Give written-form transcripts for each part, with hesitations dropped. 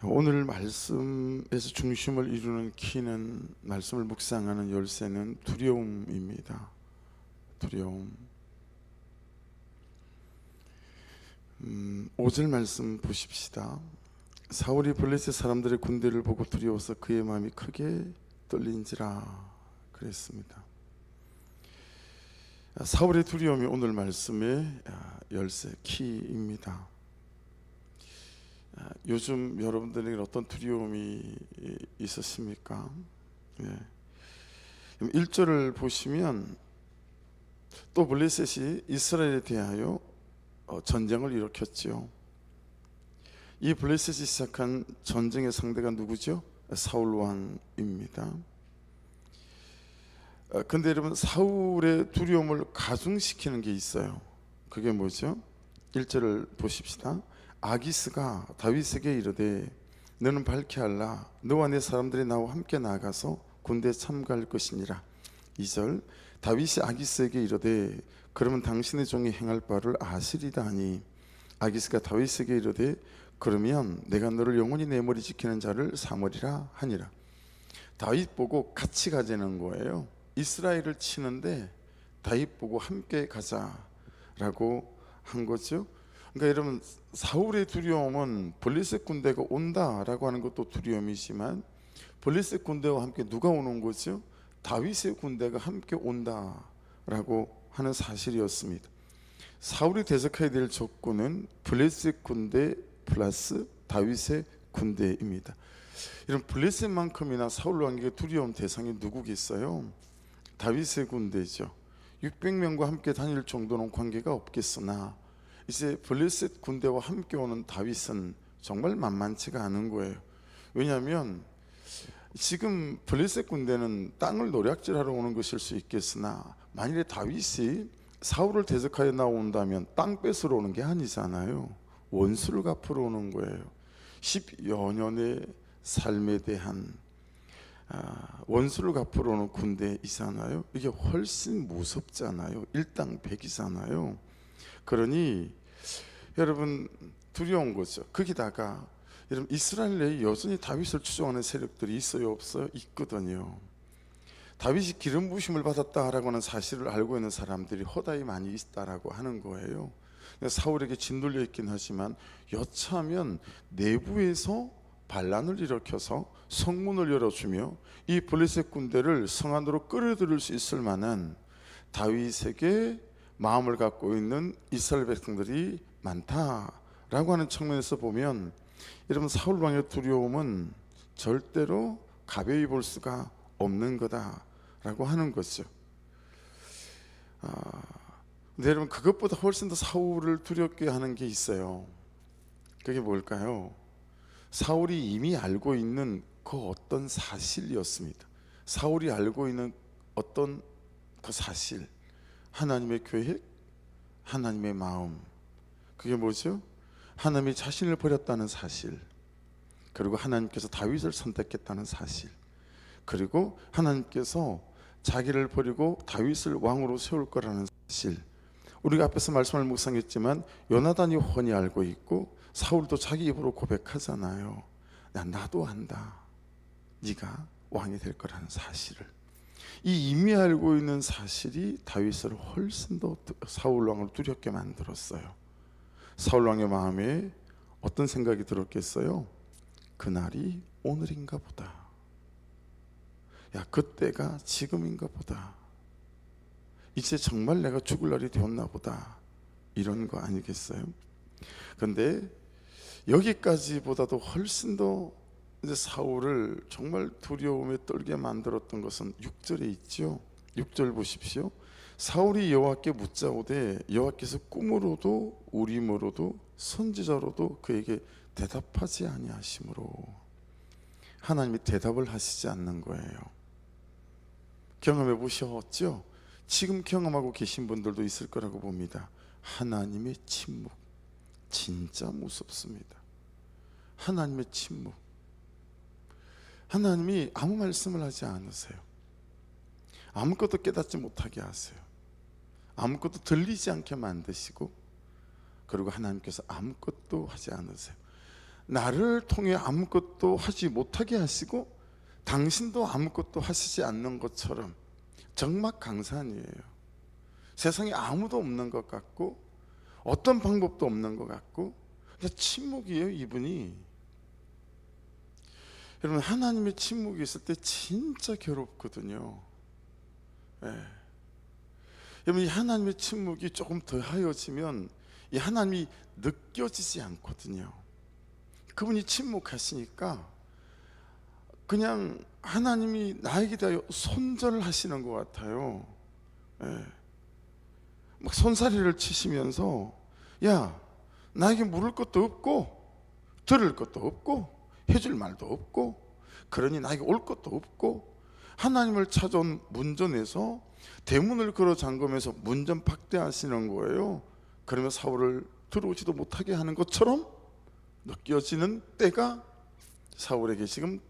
오늘 말씀에서 중심을 이루는 키는, 말씀을 묵상하는 열쇠는 두려움입니다. 두려움. 5절 말씀 보십시다. 사울이 블레셋 사람들의 군대를 보고 두려워서 그의 마음이 크게 떨린지라 그랬습니다. 사울의 두려움이 오늘 말씀의 열쇠, 키입니다. 요즘 여러분들에게 어떤 두려움이 있으십니까? 1절을 보시면 또 블레셋이 이스라엘에 대하여 전쟁을 일으켰죠. 이 블레셋이 시작한 전쟁의 상대가 누구죠? 사울 왕입니다. 근데 여러분, 사울의 두려움을 가중시키는 게 있어요. 그게 뭐죠? 1절을 보십시다. 아기스가 다윗에게 이르되 너는 밝게 하라. 너와 내 사람들이 나와 함께 나가서 군대에 참가할 것이니라. 2절 다윗이 아기스에게 이르되 그러면 당신의 종이 행할 바를 아시리다 하니 아기스가 다윗에게 이르되 그러면 내가 너를 영원히 내 머리 지키는 자를 삼으리라 하니라. 다윗 보고 같이 가자는 거예요. 이스라엘을 치는데 다윗 보고 함께 가자라고 한 거죠. 그러니까 여러분, 사울의 두려움은 블레셋 군대가 온다라고 하는 것도 두려움이지만 블레셋 군대와 함께 누가 오는 거죠? 다윗의 군대가 함께 온다라고 하는 사실이었습니다. 사울이 대적해야 될 적군은 블레셋 군대 플러스 다윗의 군대입니다. 이런 블레셋만큼이나 사울 왕에게 두려운 대상이 누구겠어요? 다윗의 군대죠. 600명과 함께 다닐 정도는 관계가 없겠으나 이제 블레셋 군대와 함께 오는 다윗은 정말 만만치가 않은 거예요. 왜냐하면 지금 블레셋 군대는 땅을 노략질하러 오는 것일 수 있겠으나 만일에 다윗이 사울을 대적하여 나온다면 땅 뺏으러 오는 게 아니잖아요. 원수를 갚으러 오는 거예요. 10여 년의 삶에 대한 원수를 갚으러 오는 군대이잖아요. 이게 훨씬 무섭잖아요. 일당백이잖아요. 그러니 여러분, 두려운 거죠. 거기다가 여러분, 이스라엘 내에 여전히 다윗을 추종하는 세력들이 있어요, 없어요? 있거든요. 다윗이 기름 부심을 받았다라고 하는 사실을 알고 있는 사람들이 허다히 많이 있다라고 하는 거예요. 사울에게 짓눌려 있긴 하지만 여차하면 내부에서 반란을 일으켜서 성문을 열어주며 이 블레셋 군대를 성 안으로 끌어들일 수 있을 만한 다윗에게 마음을 갖고 있는 이스라엘 백성들이 많다라고 하는 측면에서 보면 여러분, 사울 왕의 두려움은 절대로 가벼이 볼 수가 없는 거다라고 하는 거죠. 근데 여러분, 그것보다 훨씬 더 사울을 두렵게 하는 게 있어요. 그게 뭘까요? 사울이 이미 알고 있는 그 어떤 사실이었습니다. 사울이 알고 있는 어떤 그 사실, 하나님의 계획, 하나님의 마음. 그게 뭐죠? 하나님이 자신을 버렸다는 사실, 그리고 하나님께서 다윗을 선택했다는 사실, 그리고 하나님께서 자기를 버리고 다윗을 왕으로 세울 거라는 사실. 우리가 앞에서 말씀을 묵상했지만 요나단이 훤히 알고 있고 사울도 자기 입으로 고백하잖아요. 나도 안다. 네가 왕이 될 거라는 사실을. 이 이미 알고 있는 사실이 다윗을 훨씬 더 사울 왕을 두렵게 만들었어요. 사울 왕의 마음에 어떤 생각이 들었겠어요? 그날이 오늘인가 보다. 야, 그때가 지금인가 보다. 이제 정말 내가 죽을 날이 되었나 보다. 이런 거 아니겠어요? 근데 여기까지보다도 훨씬 더 이제 사울을 정말 두려움에 떨게 만들었던 것은 6절에 있죠. 6절 보십시오. 사울이 여호와께 묻자오되 여호와께서 꿈으로도 우림으로도 선지자로도 그에게 대답하지 아니하심으로. 하나님이 대답을 하시지 않는 거예요. 경험해 보셨죠? 지금 경험하고 계신 분들도 있을 거라고 봅니다. 하나님의 침묵, 진짜 무섭습니다. 하나님의 침묵. 하나님이 아무 말씀을 하지 않으세요. 아무것도 깨닫지 못하게 하세요. 아무것도 들리지 않게 만드시고, 그리고 하나님께서 아무것도 하지 않으세요. 나를 통해 아무것도 하지 못하게 하시고 당신도 아무것도 하시지 않는 것처럼 적막강산이에요. 세상에 아무도 없는 것 같고 어떤 방법도 없는 것 같고 그냥 침묵이에요, 이분이. 여러분, 하나님의 침묵이 있을 때 진짜 괴롭거든요. 예. 여러분, 이 하나님의 침묵이 조금 더하여지면 이 하나님이 느껴지지 않거든요. 그분이 침묵하시니까 그냥 하나님이 나에게 대하여 손절하시는 것 같아요. 예. 막 손사래를 치시면서, 야, 나에게 물을 것도 없고 들을 것도 없고 해줄 말도 없고 그러니 나에게 올 것도 없고, 하나님을 찾아온 문전에서 대문을 걸어 잠그면서 문전 박대하시는 거예요. 그러면 사울을 들어오지도 못하게 하는 것처럼 느껴지는 때가 사울에게 지금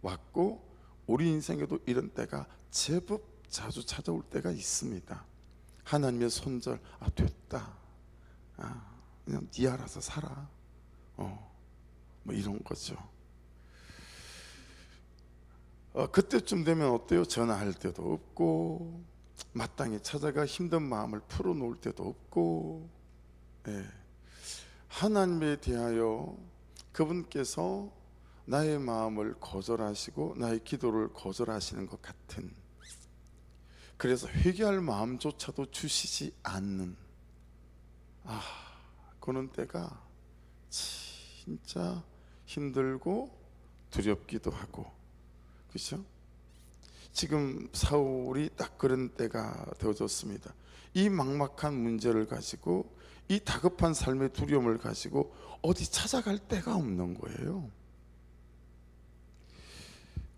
왔고, 우리 인생에도 이런 때가 제법 자주 찾아올 때가 있습니다. 하나님의 손절, 됐다, 그냥 네 알아서 살아, 뭐 이런 거죠. 그때쯤 되면 어때요? 전화할 때도 없고 마땅히 찾아가 힘든 마음을 풀어놓을 때도 없고, 예. 하나님에 대하여 그분께서 나의 마음을 거절하시고 나의 기도를 거절하시는 것 같은, 그래서 회개할 마음조차도 주시지 않는 그런 때가 진짜 힘들고 두렵기도 하고, 그렇죠? 지금 사울이 딱 그런 때가 되어졌습니다. 이 막막한 문제를 가지고, 이 다급한 삶의 두려움을 가지고 어디 찾아갈 데가 없는 거예요.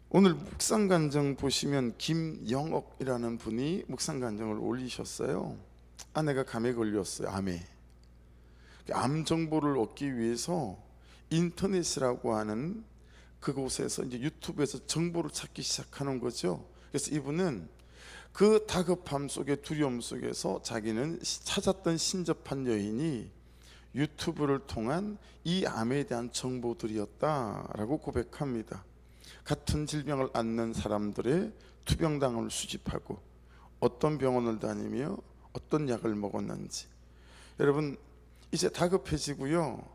오늘 묵상간정 보시면 김영옥이라는 분이 묵상간정을 올리셨어요. 아내가 감에 걸렸어요. 암 정보를 얻기 위해서 인터넷이라고 하는 그곳에서 이제 유튜브에서 정보를 찾기 시작하는 거죠. 그래서 이분은 그 다급함 속에, 두려움 속에서 자기는 찾았던 신접한 여인이 유튜브를 통한 이 암에 대한 정보들이었다라고 고백합니다. 같은 질병을 앓는 사람들의 투병당을 수집하고 어떤 병원을 다니며 어떤 약을 먹었는지. 여러분, 이제 다급해지고요.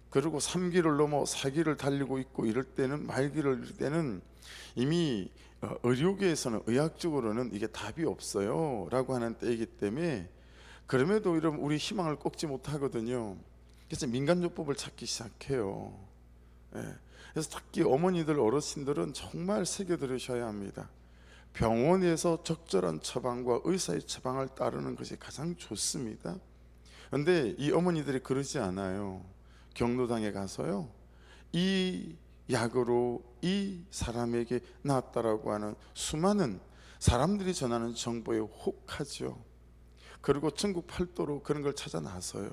그리고 3기를 넘어 4기를 달리고 있고 이럴 때는, 말기를 이럴 때는 이미 의료계에서는, 의학적으로는 이게 답이 없어요 라고 하는 때이기 때문에, 그럼에도 여러분 우리 희망을 꺾지 못하거든요. 그래서 민간요법을 찾기 시작해요. 예. 그래서 특히 어머니들, 어르신들은 정말 새겨 들으셔야 합니다. 병원에서 적절한 처방과 의사의 처방을 따르는 것이 가장 좋습니다. 그런데 이 어머니들이 그러지 않아요. 경로당에 가서요, 이 약으로 이 사람에게 나았다라고 하는 수많은 사람들이 전하는 정보에 혹하죠. 그리고 전국 팔도로 그런 걸 찾아 나서요.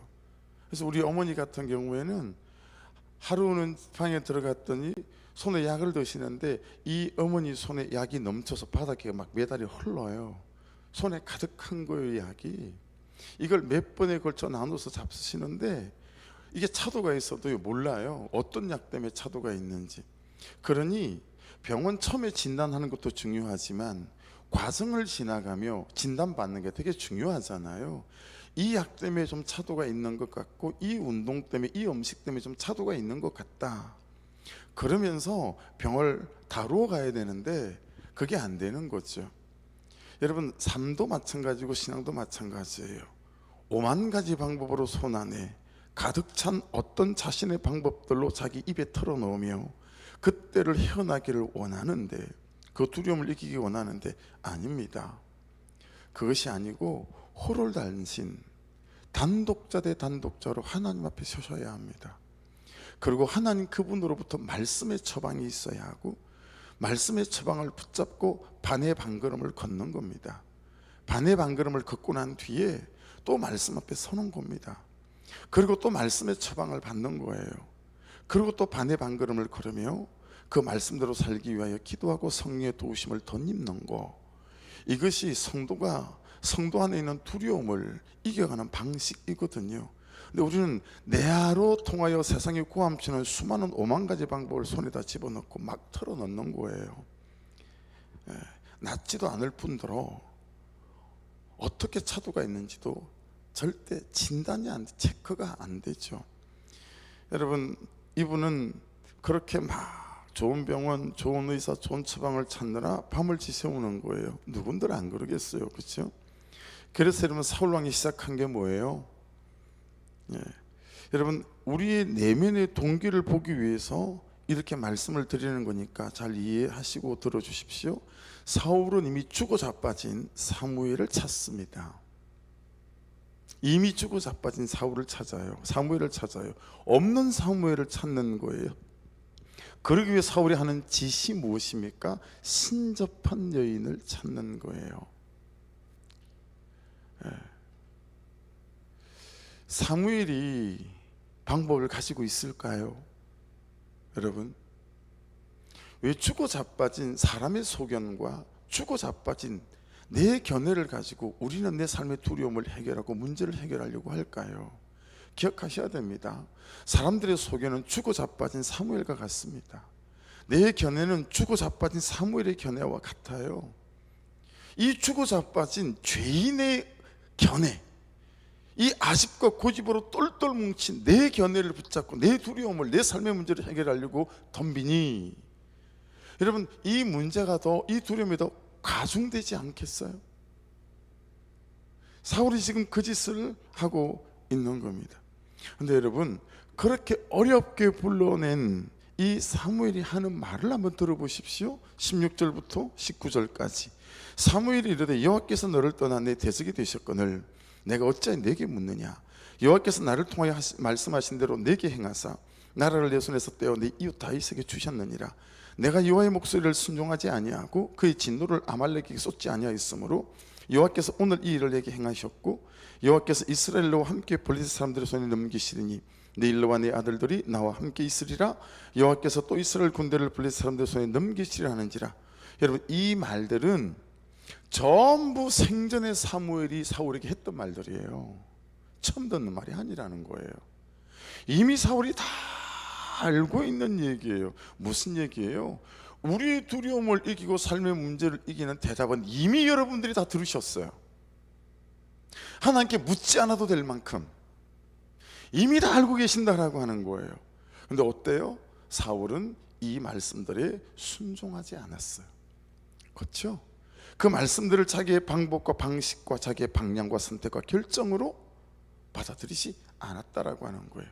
그래서 우리 어머니 같은 경우에는 하루는 방에 들어갔더니 손에 약을 드시는데 이 어머니 손에 약이 넘쳐서 바닥에 막 메달이 흘러요. 손에 가득한 거예요, 약이. 이걸 몇 번에 걸쳐 나눠서 잡수시는데 이게 차도가 있어도 몰라요. 어떤 약 때문에 차도가 있는지. 그러니 병원 처음에 진단하는 것도 중요하지만 과정을 지나가며 진단받는 게 되게 중요하잖아요. 이 약 때문에 좀 차도가 있는 것 같고, 이 운동 때문에, 이 음식 때문에 좀 차도가 있는 것 같다. 그러면서 병을 다루어 가야 되는데 그게 안 되는 거죠. 여러분, 삶도 마찬가지고 신앙도 마찬가지예요. 5만 가지 방법으로 손 안에 가득 찬 어떤 자신의 방법들로 자기 입에 털어놓으며 그때를 헤어나기를 원하는데, 그 두려움을 이기기 원하는데 아닙니다. 그것이 아니고 호롤단신, 단독자 대 단독자로 하나님 앞에 서셔야 합니다. 그리고 하나님 그분으로부터 말씀의 처방이 있어야 하고, 말씀의 처방을 붙잡고 반의 반걸음을 걷는 겁니다. 반의 반걸음을 걷고 난 뒤에 또 말씀 앞에 서는 겁니다. 그리고 또 말씀의 처방을 받는 거예요. 그리고 또 반의 반걸음을 걸으며 그 말씀대로 살기 위하여 기도하고 성령의 도우심을 덧입는 거. 이것이 성도 안에 있는 두려움을 이겨가는 방식이거든요. 근데 우리는 뇌하로 통하여 세상에 구함치는 수많은 오만 가지 방법을 손에다 집어넣고 막 털어넣는 거예요. 낫지도 않을 뿐더러 어떻게 차도가 있는지도 절대 진단이 안 돼, 체크가 안 되죠. 여러분, 이분은 그렇게 막 좋은 병원, 좋은 의사, 좋은 처방을 찾느라 밤을 지새우는 거예요. 누군들 안 그러겠어요, 그렇죠? 그래서 여러분, 사울왕이 시작한 게 뭐예요? 여러분, 우리의 내면의 동기를 보기 위해서 이렇게 말씀을 드리는 거니까 잘 이해하시고 들어주십시오. 사울은 이미 죽어 자빠진 사무엘을 찾습니다. 이미 죽어 자빠진 사울을 찾아요. 사무엘을 찾아요. 없는 사무엘을 찾는 거예요. 그러기 위해 사울이 하는 짓이 무엇입니까? 신접한 여인을 찾는 거예요. 사무엘이 방법을 가지고 있을까요? 여러분, 왜 죽어 자빠진 사람의 소견과 죽어 자빠진 내 견해를 가지고 우리는 내 삶의 두려움을 해결하고 문제를 해결하려고 할까요? 기억하셔야 됩니다. 사람들의 소견은 죽어 자빠진 사무엘과 같습니다. 내 견해는 죽어 자빠진 사무엘의 견해와 같아요. 이 죽어 자빠진 죄인의 견해, 이 아집과 고집으로 똘똘 뭉친 내 견해를 붙잡고 내 두려움을, 내 삶의 문제를 해결하려고 덤비니, 여러분, 이 문제가 더, 이 두려움이 더 가중되지 않겠어요? 사울이 지금 그 짓을 하고 있는 겁니다. 근데 여러분, 그렇게 어렵게 불러낸 이 사무엘이 하는 말을 한번 들어보십시오. 16절부터 19절까지. 사무엘이 이르되 여호와께서 너를 떠나 내 대적이 되셨거늘 내가 어찌하여 내게 묻느냐? 여호와께서 나를 통하여 말씀하신 대로 내게 행하사 나라를 내 손에서 떼어 내 이웃 다윗에게 주셨느니라. 내가 여호와의 목소리를 순종하지 아니하고 그의 진노를 아말렉에게 쏟지 아니하였으므로 여호와께서 오늘 이 일을 내게 행하셨고 여호와께서 이스라엘로 함께 블레셋 사람들의 손에 넘기시리니 내 일러와 내 아들들이 나와 함께 있으리라. 여호와께서 또 이스라엘 군대를 블레셋 사람들의 손에 넘기시리라 하는지라. 여러분, 이 말들은 전부 생전에 사무엘이 사울에게 했던 말들이에요. 처음 듣는 말이 아니라는 거예요. 이미 사울이 다 알고 있는 얘기예요. 무슨 얘기예요? 우리의 두려움을 이기고 삶의 문제를 이기는 대답은 이미 여러분들이 다 들으셨어요. 하나님께 묻지 않아도 될 만큼 이미 다 알고 계신다라고 하는 거예요. 근데 어때요? 사울은 이 말씀들에 순종하지 않았어요. 그렇죠? 그 말씀들을 자기의 방법과 방식과 자기의 방향과 선택과 결정으로 받아들이지 않았다라고 하는 거예요.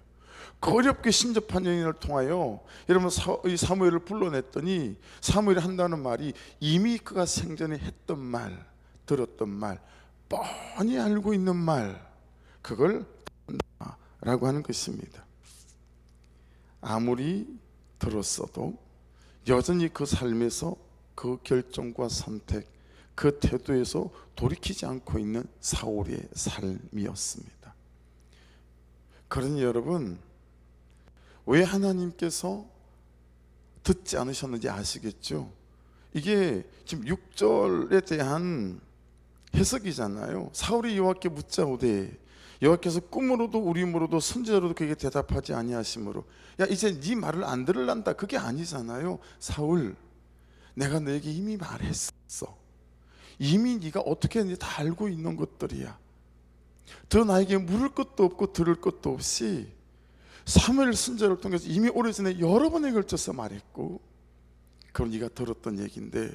그 어렵게 신접한 여인을 통하여 여러분, 이 사무엘을 불러냈더니 사무엘이 한다는 말이 이미 그가 생전에 했던 말, 들었던 말, 뻔히 알고 있는 말, 그걸 라고 하는 것입니다. 아무리 들었어도 여전히 그 삶에서 그 결정과 선택, 그 태도에서 돌이키지 않고 있는 사울의 삶이었습니다. 그러니 여러분, 왜 하나님께서 듣지 않으셨는지 아시겠죠? 이게 지금 6절에 대한 해석이잖아요. 사울이 여호와께 묻자오되 여호와께서 꿈으로도 우림으로도 선지자로도 그에게 대답하지 아니하심으로, 야 이제 네 말을 안 들을란다, 그게 아니잖아요. 사울, 내가 너에게 이미 말했어. 이미 네가 어떻게 했는지 다 알고 있는 것들이야. 더 나에게 물을 것도 없고 들을 것도 없이 사무엘 선지자를 통해서 이미 오래전에 여러 번에 걸쳐서 말했고, 그건 네가 들었던 얘기인데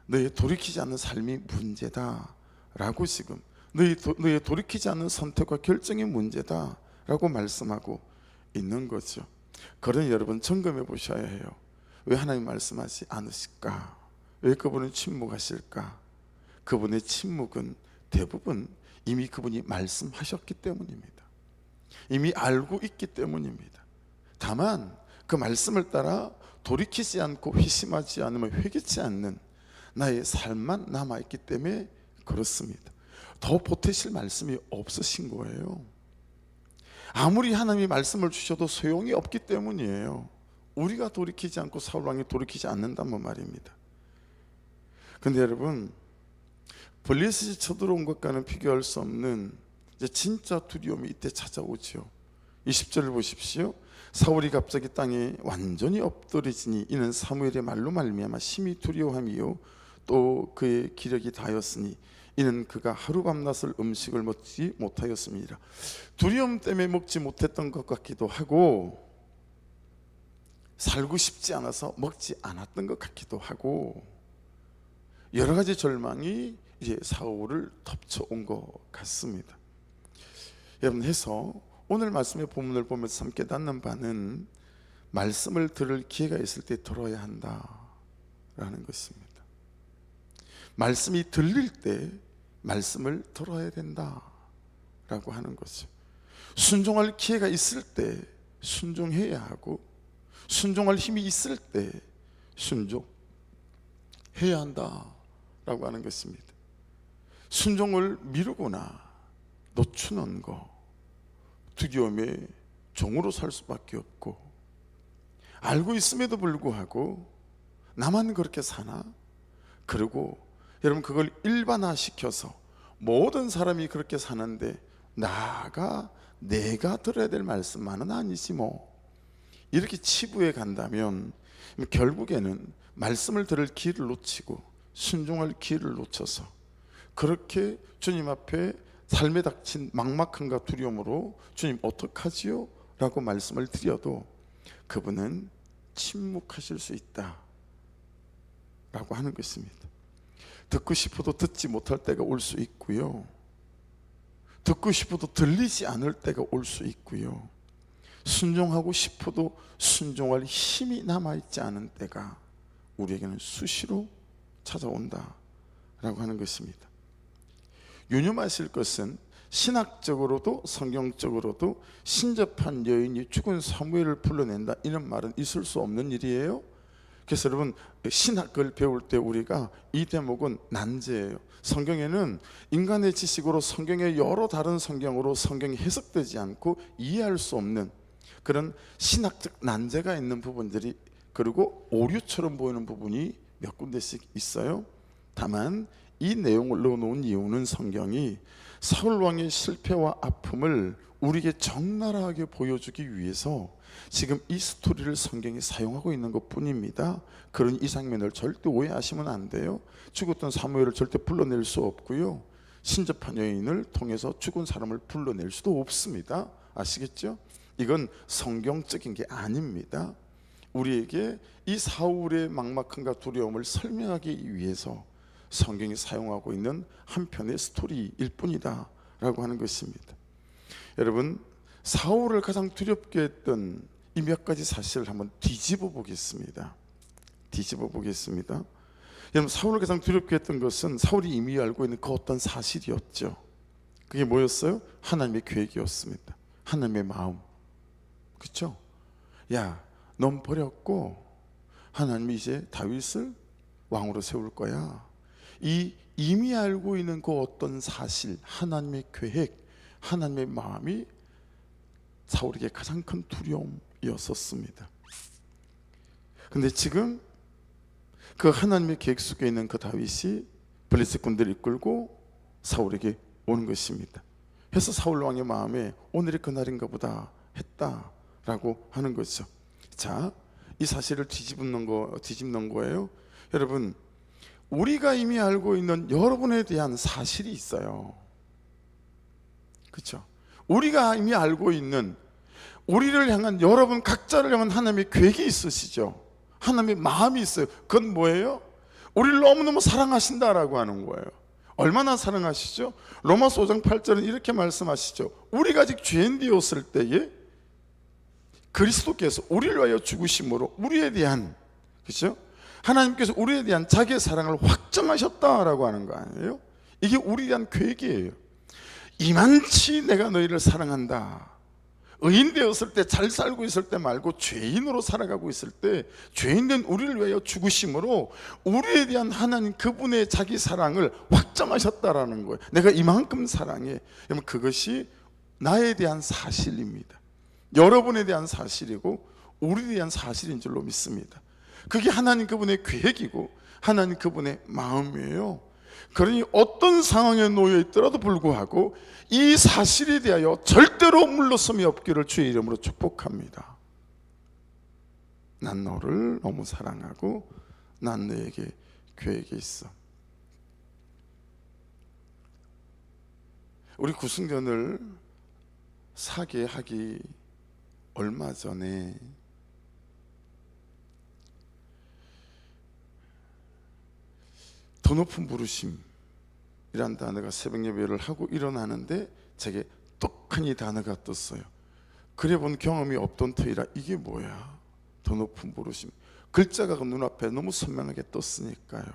너의 돌이키지 않는 삶이 문제다라고, 지금 너의 돌이키지 않는 선택과 결정이 문제다라고 말씀하고 있는 거죠. 그러니 여러분, 점검해 보셔야 해요. 왜 하나님 말씀하지 않으실까? 왜 그분은 침묵하실까? 그분의 침묵은 대부분 이미 그분이 말씀하셨기 때문입니다. 이미 알고 있기 때문입니다. 다만 그 말씀을 따라 돌이키지 않고 회심하지 않으면 회개치 않는 나의 삶만 남아있기 때문에 그렇습니다. 더 보태실 말씀이 없으신 거예요. 아무리 하나님이 말씀을 주셔도 소용이 없기 때문이에요. 우리가 돌이키지 않고 사울왕이 돌이키지 않는다는 말입니다. 근데 여러분, 블레셋이 쳐들어온 것과는 비교할 수 없는 이제 진짜 두려움이 이때 찾아오죠. 20절을 보십시오. 사울이 갑자기 땅에 완전히 엎드러지니 이는 사무엘의 말로 말미암아 심히 두려워함이요 또 그의 기력이 다하였으니 이는 그가 하루 밤낮을 음식을 먹지 못하였습니다. 두려움 때문에 먹지 못했던 것 같기도 하고 살고 싶지 않아서 먹지 않았던 것 같기도 하고 여러 가지 절망이 이제 사울을 덮쳐온 것 같습니다. 여러분, 해서 오늘 말씀의 본문을 보면서 참 깨닫는 바는 말씀을 들을 기회가 있을 때 들어야 한다라는 것입니다. 말씀이 들릴 때 말씀을 들어야 된다라고 하는 거죠. 순종할 기회가 있을 때 순종해야 하고 순종할 힘이 있을 때 순종해야 한다라고 하는 것입니다. 순종을 미루거나 놓치는 거 두려움의 종으로 살 수밖에 없고, 알고 있음에도 불구하고 나만 그렇게 사나? 그리고 여러분, 그걸 일반화시켜서 모든 사람이 그렇게 사는데 내가 들어야 될 말씀만은 아니지 뭐, 이렇게 치부해 간다면 결국에는 말씀을 들을 기회를 놓치고 순종할 기회를 놓쳐서 그렇게 주님 앞에 삶에 닥친 막막함과 두려움으로 주님 어떡하지요? 라고 말씀을 드려도 그분은 침묵하실 수 있다 라고 하는 것입니다. 듣고 싶어도 듣지 못할 때가 올 수 있고요, 듣고 싶어도 들리지 않을 때가 올 수 있고요, 순종하고 싶어도 순종할 힘이 남아있지 않은 때가 우리에게는 수시로 찾아온다 라고 하는 것입니다. 유념하실 것은 신학적으로도 성경적으로도 신접한 여인이 죽은 사무엘을 불러낸다, 이런 말은 있을 수 없는 일이에요. 그래서 여러분, 신학을 배울 때 우리가 이 대목은 난제예요. 성경에는 인간의 지식으로 성경의 여러 다른 성경으로 성경이 해석되지 않고 이해할 수 없는 그런 신학적 난제가 있는 부분들이, 그리고 오류처럼 보이는 부분이 몇 군데씩 있어요. 다만 이 내용을 넣어놓은 이유는 성경이 사울 왕의 실패와 아픔을 우리에게 적나라하게 보여주기 위해서 지금 이 스토리를 성경이 사용하고 있는 것 뿐입니다. 그런 이 장면을 절대 오해하시면 안 돼요. 죽었던 사무엘을 절대 불러낼 수 없고요, 신접한 여인을 통해서 죽은 사람을 불러낼 수도 없습니다. 아시겠죠? 이건 성경적인 게 아닙니다. 우리에게 이 사울의 막막함과 두려움을 설명하기 위해서 성경이 사용하고 있는 한편의 스토리일 뿐이다 라고 하는 것입니다. 여러분, 사울을 가장 두렵게 했던 이 몇 가지 사실을 한번 뒤집어 보겠습니다. 여러분, 사울을 가장 두렵게 했던 것은 사울이 이미 알고 있는 그 어떤 사실이었죠. 그게 뭐였어요? 하나님의 계획이었습니다. 하나님의 마음. 그렇죠? 야, 넌 버렸고 하나님이 이제 다윗을 왕으로 세울 거야. 이 이미 알고 있는 그 어떤 사실, 하나님의 계획, 하나님의 마음이 사울에게 가장 큰 두려움이었었습니다. 근데 지금 그 하나님의 계획 속에 있는 그 다윗이 블레셋 군대를 이끌고 사울에게 오는 것입니다. 그래서 사울 왕의 마음에 오늘이 그날인가 보다 했다라고 하는 거죠. 자, 이 사실을 뒤집는 거예요. 여러분, 우리가 이미 알고 있는 여러분에 대한 사실이 있어요. 그렇죠? 우리가 이미 알고 있는 우리를 향한, 여러분 각자를 향한 하나님의 계획이 있으시죠. 하나님의 마음이 있어요. 그건 뭐예요? 우리를 너무너무 사랑하신다라고 하는 거예요. 얼마나 사랑하시죠? 로마서 5장 8절은 이렇게 말씀하시죠. 우리가 아직 죄인 되었을 때에 그리스도께서 우리를 위하여 죽으심으로 우리에 대한, 그렇죠? 하나님께서 우리에 대한 자기의 사랑을 확정하셨다라고 하는 거 아니에요? 이게 우리에 대한 계획이에요. 이만치 내가 너희를 사랑한다. 의인 되었을 때, 잘 살고 있을 때 말고 죄인으로 살아가고 있을 때 죄인된 우리를 위하여 죽으심으로 우리에 대한 하나님 그분의 자기 사랑을 확정하셨다라는 거예요. 내가 이만큼 사랑해. 그러면 그것이 나에 대한 사실입니다. 여러분에 대한 사실이고 우리에 대한 사실인 줄로 믿습니다. 그게 하나님 그분의 계획이고 하나님 그분의 마음이에요. 그러니 어떤 상황에 놓여 있더라도 불구하고 이 사실에 대하여 절대로 물러섬이 없기를 주의 이름으로 축복합니다. 난 너를 너무 사랑하고 난 너에게 계획이 있어. 우리 구승전을 사게 하기 얼마 전에 더 높은 부르심이란 단어가 새벽 예배를 하고 일어나는데 제게 떡하니 단어가 떴어요. 그래 본 경험이 없던 터이라 이게 뭐야? 더 높은 부르심. 글자가 눈앞에 너무 선명하게 떴으니까요.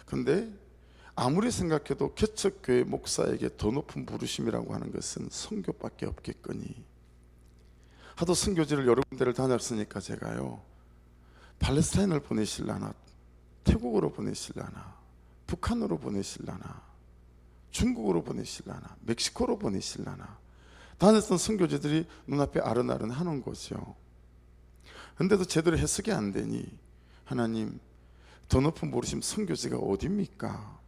근데 아무리 생각해도 개척교회 목사에게 더 높은 부르심이라고 하는 것은 선교밖에 없겠거니. 하도 선교지를 여러 군데를 다녔으니까 제가요, 팔레스타인을 보내실라나, 태국으로 보내실라나, 북한으로 보내실라나, 중국으로 보내실라나, 멕시코로 보내실라나 다녔던 선교지들이 눈앞에 아른아른 하는 거죠. 근데도 제대로 해석이 안 되니 하나님, 더 높은 부르심 선교지가 어디입니까?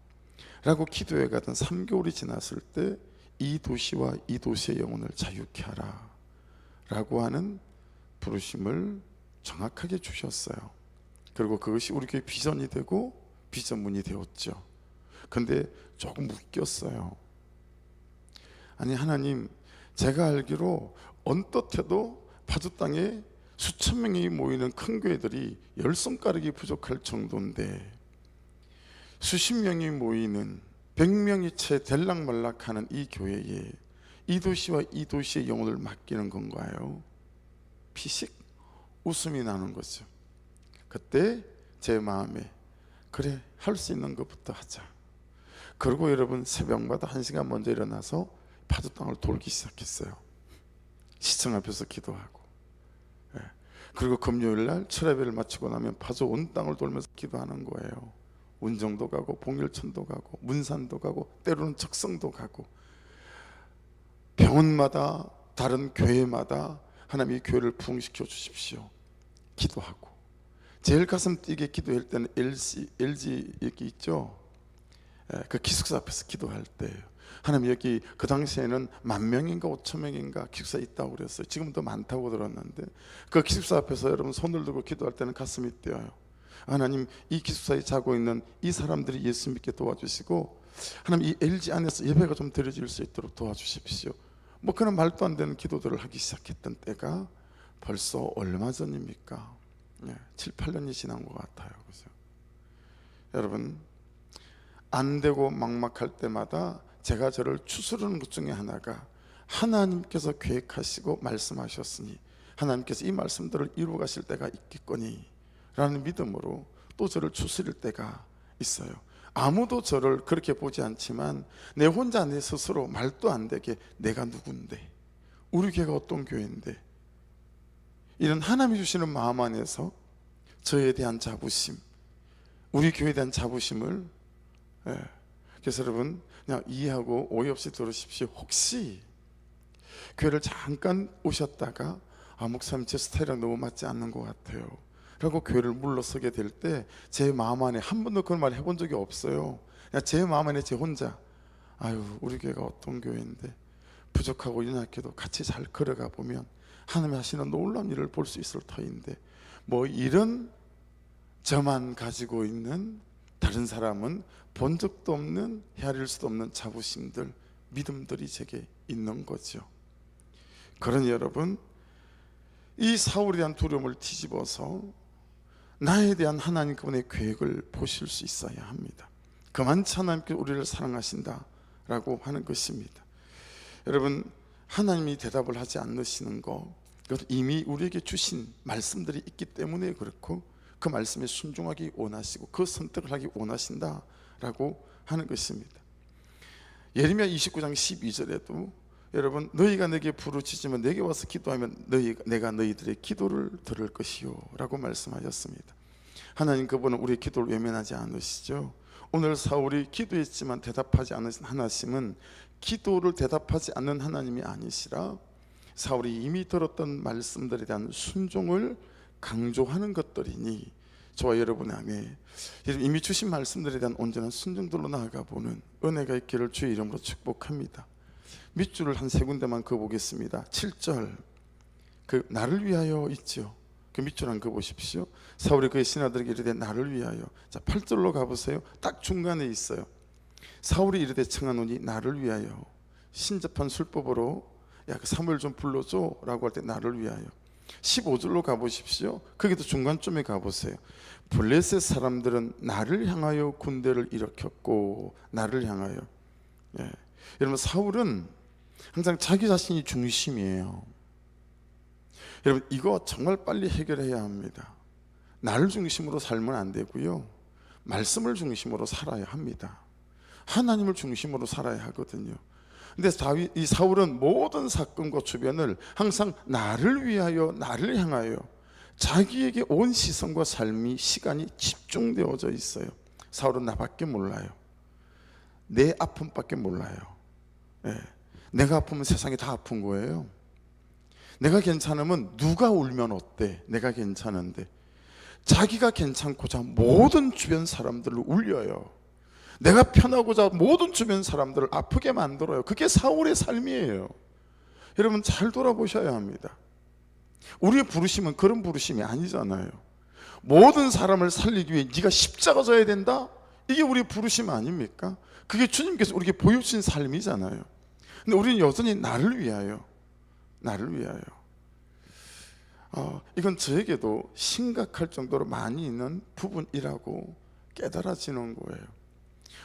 라고 기도해 가던 3개월이 지났을 때 이 도시와 이 도시의 영혼을 자유케 하라 라고 하는 부르심을 정확하게 주셨어요. 그리고 그것이 우리 교회 비전이 되고 비전문이 되었죠. 근데 조금 웃겼어요. 아니 하나님, 제가 알기로 언뜻해도 파주 땅에 수천 명이 모이는 큰 교회들이 10손가락이 부족할 정도인데 수십 명이 모이는 100명이 채 될락말락하는 이 교회에 이 도시와 이 도시의 영혼을 맡기는 건가요? 피식 웃음이 나는 거죠. 그때 제 마음에 그래, 할 수 있는 것부터 하자. 그리고 여러분, 새벽마다 1시간 먼저 일어나서 파주 땅을 돌기 시작했어요. 시청 앞에서 기도하고, 그리고 금요일날 철야배를 마치고 나면 파주 온 땅을 돌면서 기도하는 거예요. 운정도 가고 봉일천도 가고 문산도 가고 때로는 적성도 가고 병원마다 다른 교회마다 하나님 이 교회를 부흥시켜 주십시오. 기도하고 제일 가슴 뛰게 기도할 때는 LG 여기 있죠. 그 기숙사 앞에서 기도할 때예요. 하나님 여기 그 당시에는 10,000명인가 5,000명인가 기숙사 있다고 그랬어요. 지금도 많다고 들었는데 그 기숙사 앞에서 여러분 손을 들고 기도할 때는 가슴이 뛰어요. 하나님, 이 기숙사에 자고 있는 이 사람들이 예수 믿게 도와주시고 하나님 이 LG 안에서 예배가 좀 드려질 수 있도록 도와주십시오. 뭐 그런 말도 안 되는 기도들을 하기 시작했던 때가 벌써 얼마 전입니까? 7, 8년이 지난 것 같아요. 그죠? 여러분, 안 되고 막막할 때마다 제가 저를 추스르는 것 중에 하나가 하나님께서 계획하시고 말씀하셨으니 하나님께서 이 말씀들을 이루어 가실 때가 있겠거니 라는 믿음으로 또 저를 추스릴 때가 있어요. 아무도 저를 그렇게 보지 않지만 내 혼자 내 스스로 말도 안 되게 내가 누군데, 우리 교회가 어떤 교회인데, 이런 하나님이 주시는 마음 안에서 저에 대한 자부심, 우리 교회에 대한 자부심을, 그래서 여러분 그냥 이해하고 오해 없이 들으십시오. 혹시 교회를 잠깐 오셨다가 목사님 제 스타일이랑 너무 맞지 않는 것 같아요 라고 교회를 물러서게 될 때 제 마음 안에 한 번도 그런 말 해본 적이 없어요. 그냥 제 마음 안에 제 혼자, 아유 우리 교회가 어떤 교회인데, 부족하고 연약해도 같이 잘 걸어가 보면 하나님이 하시는 놀라운 일을 볼 수 있을 터인데, 뭐 이런 저만 가지고 있는, 다른 사람은 본 적도 없는, 헤아릴 수도 없는 자부심들, 믿음들이 제게 있는 거죠. 그러니 여러분, 이 사울에 대한 두려움을 뒤집어서 나에 대한 하나님 그분의 계획을 보실 수 있어야 합니다. 그만치 하나님께서 우리를 사랑하신다라고 하는 것입니다. 여러분, 하나님이 대답을 하지 않으시는 것, 그것은 이미 우리에게 주신 말씀들이 있기 때문에 그렇고, 그 말씀에 순종하기 원하시고 그 선택을 하기 원하신다라고 하는 것입니다. 예레미야 29장 12절에도 여러분, 너희가 내게 부르짖으면 내게 와서 기도하면 내가 너희들의 기도를 들을 것이요 라고 말씀하셨습니다. 하나님 그분은 우리의 기도를 외면하지 않으시죠. 오늘 사울이 기도했지만 대답하지 않은 하나님은 기도를 대답하지 않는 하나님이 아니시라 사울이 이미 들었던 말씀들에 대한 순종을 강조하는 것들이니 저와 여러분 안에 이미 주신 말씀들에 대한 온전한 순종들로 나아가 보는 은혜가 있기를 주의 이름으로 축복합니다. 밑줄을 한 세 군데만 그어보겠습니다. 7절 그 나를 위하여 있죠. 그 밑줄 한 그어보십시오. 사울이 그의 신하들에게 이르되 나를 위하여. 자, 8절로 가보세요. 딱 중간에 있어요. 사울이 이르되 청하노니 나를 위하여. 신접한 술법으로 야 그 사무엘 좀 불러줘 라고 할 때 나를 위하여. 15절로 가보십시오. 거기도 중간쯤에 가보세요. 블레셋 사람들은 나를 향하여 군대를 일으켰고 나를 향하여. 예. 여러분 사울은 항상 자기 자신이 중심이에요. 여러분 이거 정말 빨리 해결해야 합니다. 나를 중심으로 살면 안 되고요, 말씀을 중심으로 살아야 합니다. 하나님을 중심으로 살아야 하거든요. 근데 이 사울은 모든 사건과 주변을 항상 나를 위하여 나를 향하여 자기에게 온 시선과 삶이 시간이 집중되어져 있어요. 사울은 나밖에 몰라요. 내 아픔밖에 몰라요. 예. 내가 아프면 세상이 다 아픈 거예요. 내가 괜찮으면 누가 울면 어때? 내가 괜찮은데 자기가 괜찮고자 모든 주변 사람들을 울려요. 내가 편하고자 모든 주변 사람들을 아프게 만들어요. 그게 사울의 삶이에요. 여러분 잘 돌아보셔야 합니다. 우리의 부르심은 그런 부르심이 아니잖아요. 모든 사람을 살리기 위해 네가 십자가 져야 된다? 이게 우리의 부르심 아닙니까? 그게 주님께서 우리에게 보여주신 삶이잖아요. 근데 우리는 여전히 나를 위하여 나를 위하여. 이건 저에게도 심각할 정도로 많이 있는 부분이라고 깨달아지는 거예요.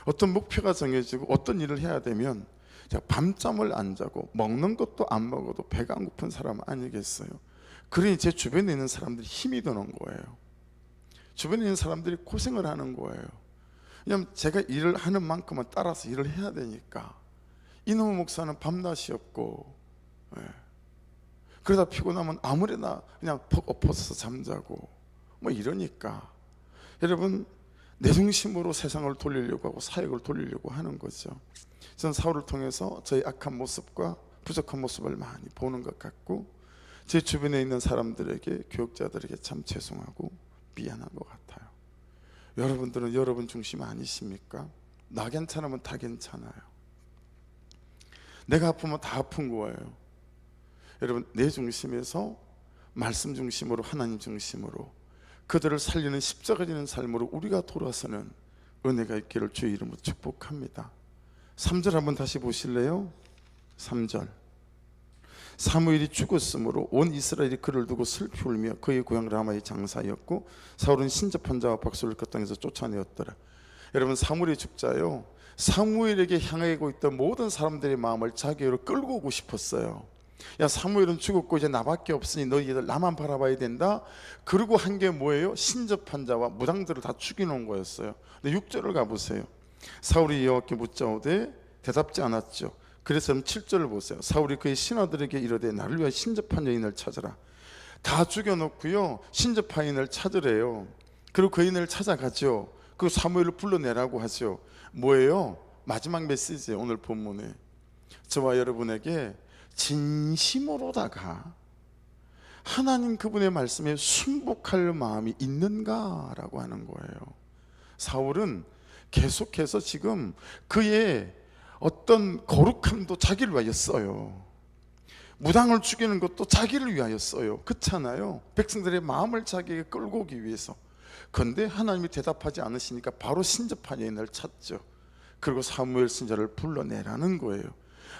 어떤 목표가 정해지고 어떤 일을 해야 되면 제가 밤잠을 안 자고 먹는 것도 안 먹어도 배가 안 고픈 사람 아니겠어요? 그러니 제 주변에 있는 사람들이 힘이 드는 거예요. 주변에 있는 사람들이 고생을 하는 거예요. 왜냐하면 제가 일을 하는 만큼은 따라서 일을 해야 되니까. 이놈의 목사는 밤낮이 없고, 예. 그러다 피곤하면 아무래나 그냥 퍽 엎어서 잠자고 뭐 이러니까 여러분 내 중심으로 세상을 돌리려고 하고 사역을 돌리려고 하는 거죠. 저는 사울을 통해서 저희 악한 모습과 부족한 모습을 많이 보는 것 같고 제 주변에 있는 사람들에게, 교육자들에게 참 죄송하고 미안한 것 같아요. 여러분들은 여러분 중심 아니십니까? 나 괜찮으면 다 괜찮아요. 내가 아프면 다 아픈 거예요. 여러분 내 중심에서 말씀 중심으로 하나님 중심으로 그들을 살리는 십자가 지는 삶으로 우리가 돌아서는 은혜가 있기를 주의 이름으로 축복합니다. 3절 한번 다시 보실래요? 3절 사무엘이 죽었으므로 온 이스라엘이 그를 두고 슬피 울며 그의 고향 라마에 장사하였고 사울은 신접한 자와 박수를 그 땅에서 쫓아내었더라. 여러분 사무엘이 죽자요 사무엘에게 향하고 있던 모든 사람들의 마음을 자기로 끌고 오고 싶었어요. 야 사무엘은 죽었고 이제 나밖에 없으니 너희들 나만 바라봐야 된다. 그리고 한 게 뭐예요? 신접한 자와 무당들을 다 죽여놓은 거였어요. 근데 6절을 가보세요. 사울이 여호와께 묻자오되 대답지 않았죠. 그래서 7절을 보세요. 사울이 그의 신하들에게 이르되 나를 위하여 신접한 여인을 찾으라. 다 죽여놓고요 신접한 여인을 찾으래요. 그리고 그 여인을 찾아가죠. 그리고 사무엘을 불러내라고 하죠. 뭐예요? 마지막 메시지예요. 오늘 본문에 저와 여러분에게 진심으로다가 하나님 그분의 말씀에 순복할 마음이 있는가라고 하는 거예요. 사울은 계속해서 지금 그의 어떤 거룩함도 자기를 위하여 써요. 무당을 죽이는 것도 자기를 위하여 써요. 그렇잖아요. 백성들의 마음을 자기에게 끌고 오기 위해서. 그런데 하나님이 대답하지 않으시니까 바로 신접한 여인을 찾죠. 그리고 사무엘 선지자를 불러내라는 거예요.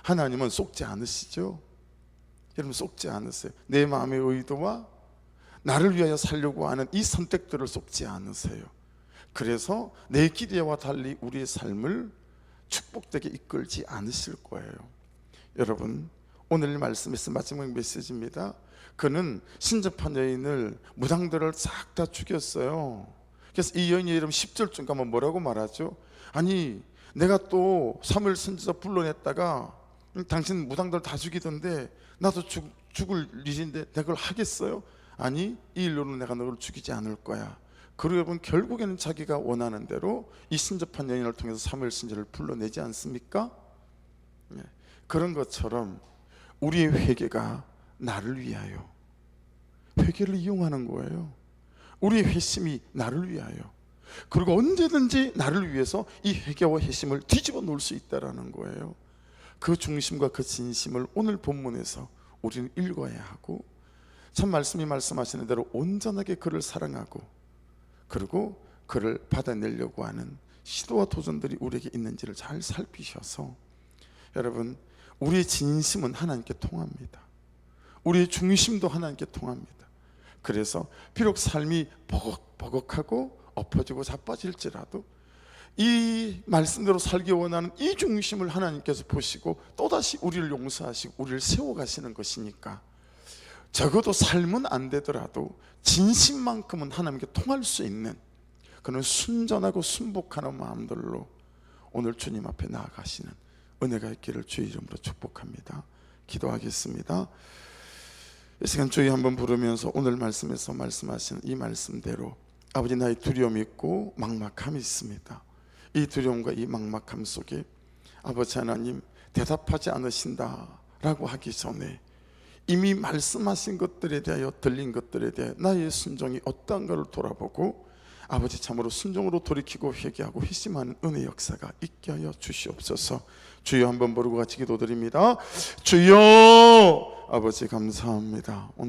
하나님은 속지 않으시죠? 여러분 속지 않으세요. 내 마음의 의도와 나를 위하여 살려고 하는 이 선택들을 속지 않으세요. 그래서 내 기대와 달리 우리의 삶을 축복되게 이끌지 않으실 거예요. 여러분 오늘 말씀에서 마지막 메시지입니다. 그는 신접한 여인을 무당들을 싹 다 죽였어요. 그래서 이 여인의 이름 10절쯤 가면 뭐라고 말하죠? 아니 내가 또 사무엘 선지자 불러냈다가 당신 무당들 다 죽이던데 나도 죽을 일인데 내가 그걸 하겠어요? 아니 이 일로는 내가 너를 죽이지 않을 거야. 그리고 여러분 결국에는 자기가 원하는 대로 이 신접한 여인을 통해서 사무엘 선지자를 불러내지 않습니까? 네. 그런 것처럼 우리의 회개가 나를 위하여 회개를 이용하는 거예요. 우리의 회심이 나를 위하여, 그리고 언제든지 나를 위해서 이 회개와 회심을 뒤집어 놓을 수 있다라는 거예요. 그 중심과 그 진심을 오늘 본문에서 우리는 읽어야 하고, 참 말씀이 말씀하시는 대로 온전하게 그를 사랑하고 그리고 그를 받아내려고 하는 시도와 도전들이 우리에게 있는지를 잘 살피셔서, 여러분, 우리의 진심은 하나님께 통합니다. 우리의 중심도 하나님께 통합니다. 그래서 비록 삶이 버벅버벅하고 엎어지고 자빠질지라도 이 말씀대로 살기 원하는 이 중심을 하나님께서 보시고 또다시 우리를 용서하시고 우리를 세워가시는 것이니까, 적어도 삶은 안 되더라도 진심만큼은 하나님께 통할 수 있는 그런 순전하고 순복하는 마음들로 오늘 주님 앞에 나아가시는 은혜가 있기를 주의 이름으로 축복합니다. 기도하겠습니다. 이 시간 주의 한번 부르면서 오늘 말씀에서 말씀하시는 이 말씀대로, 아버지, 나의 두려움이 있고 막막함이 있습니다. 이 두려움과 이 막막함 속에 아버지 하나님, 대답하지 않으신다라고 하기 전에 이미 말씀하신 것들에 대하여, 들린 것들에 대해 나의 순종이 어떠한가를 돌아보고 아버지, 참으로 순종으로 돌이키고 회개하고 회심하는 은혜 역사가 있게 하여 주시옵소서. 주여 한번 부르고 같이 기도드립니다. 주여, 아버지 감사합니다. 오늘